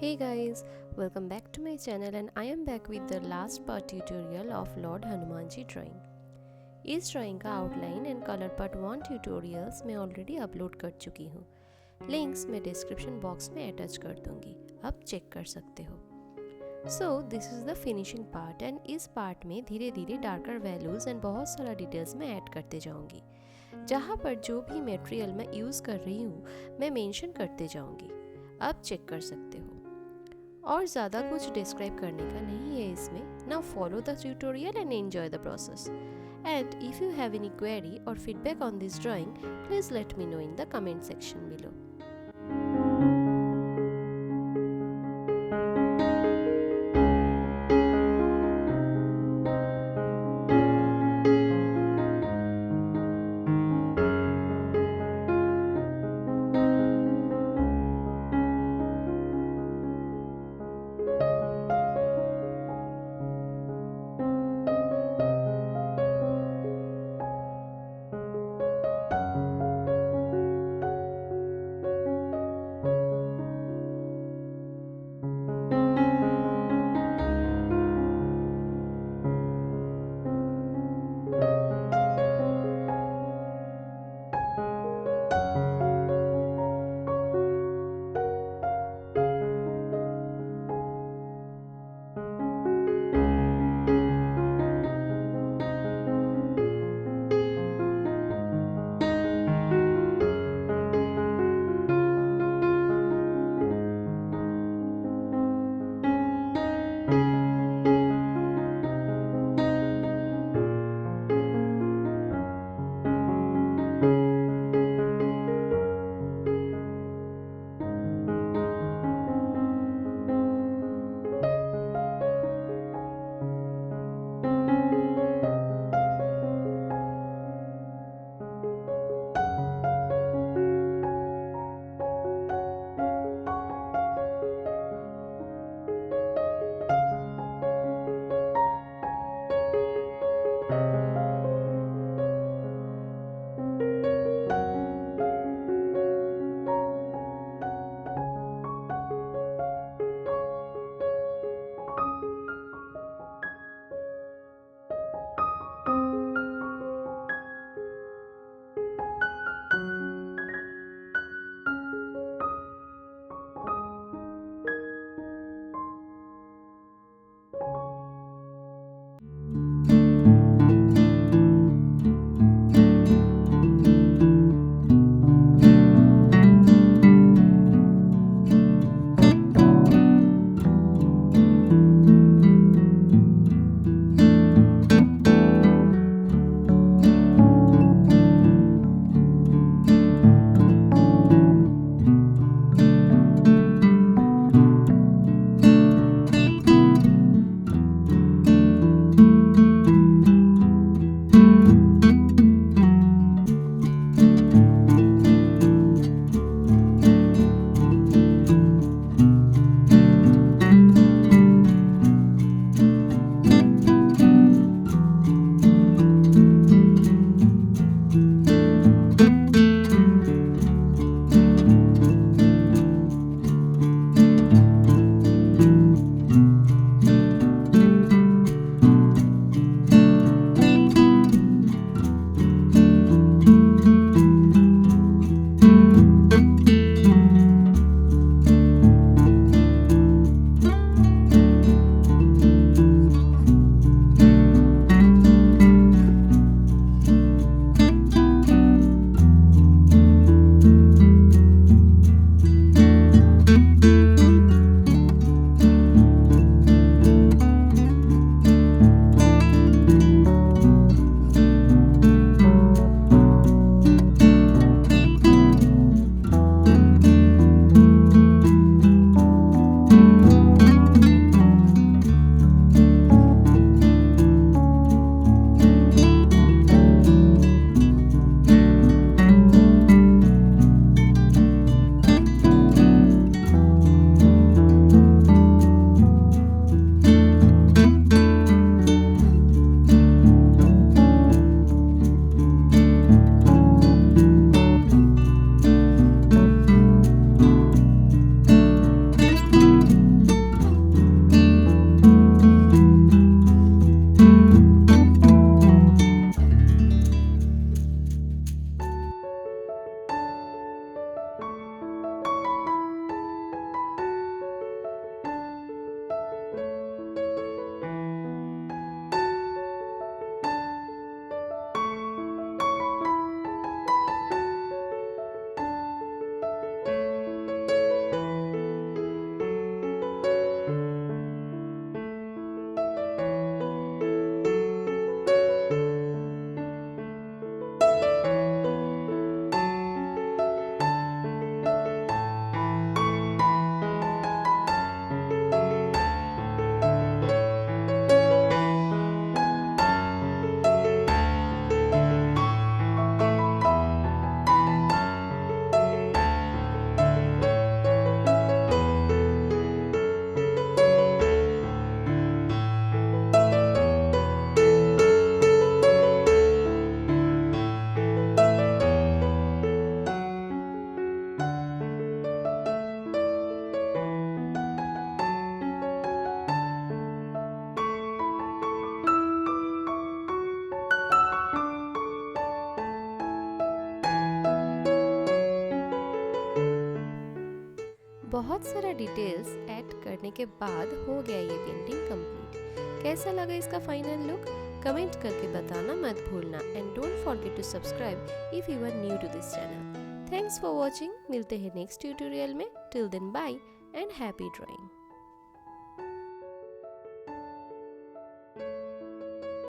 Hey guys, welcome back to my channel and I am back with the last part tutorial of Lord Hanuman ji drawing. इस drawing का outline and colour part 1 tutorials मैं already upload कर चुकी हूँ। Links मैं description box में attach कर दूँगी, आप चेक कर सकते हो। So this is the finishing part and इस पार्ट में धीरे धीरे डार्कर वैल्यूज़ एंड बहुत सारा डिटेल्स मैं ऐड करते जाऊँगी। जहाँ पर जो भी मटेरियल मैं यूज़ कर रही हूँ मैं मेंशन करते जाऊँगी, आप चेक कर सकते हो। और ज़्यादा कुछ डिस्क्राइब करने का नहीं है इसमें। Now follow the tutorial and enjoy the process. And if you have any query or feedback on this drawing, please let me know in the comment section below. बहुत सारा डिटेल्स ऐड करने के बाद हो गया ये पेंटिंग कंप्लीट। कैसा लगा इसका फाइनल लुक? कमेंट करके बताना मत भूलना and don't forget to subscribe if you are new to this channel. Thanks for watching. मिलते हैं नेक्स्ट ट्यूटोरियल में। Till then bye and happy drawing.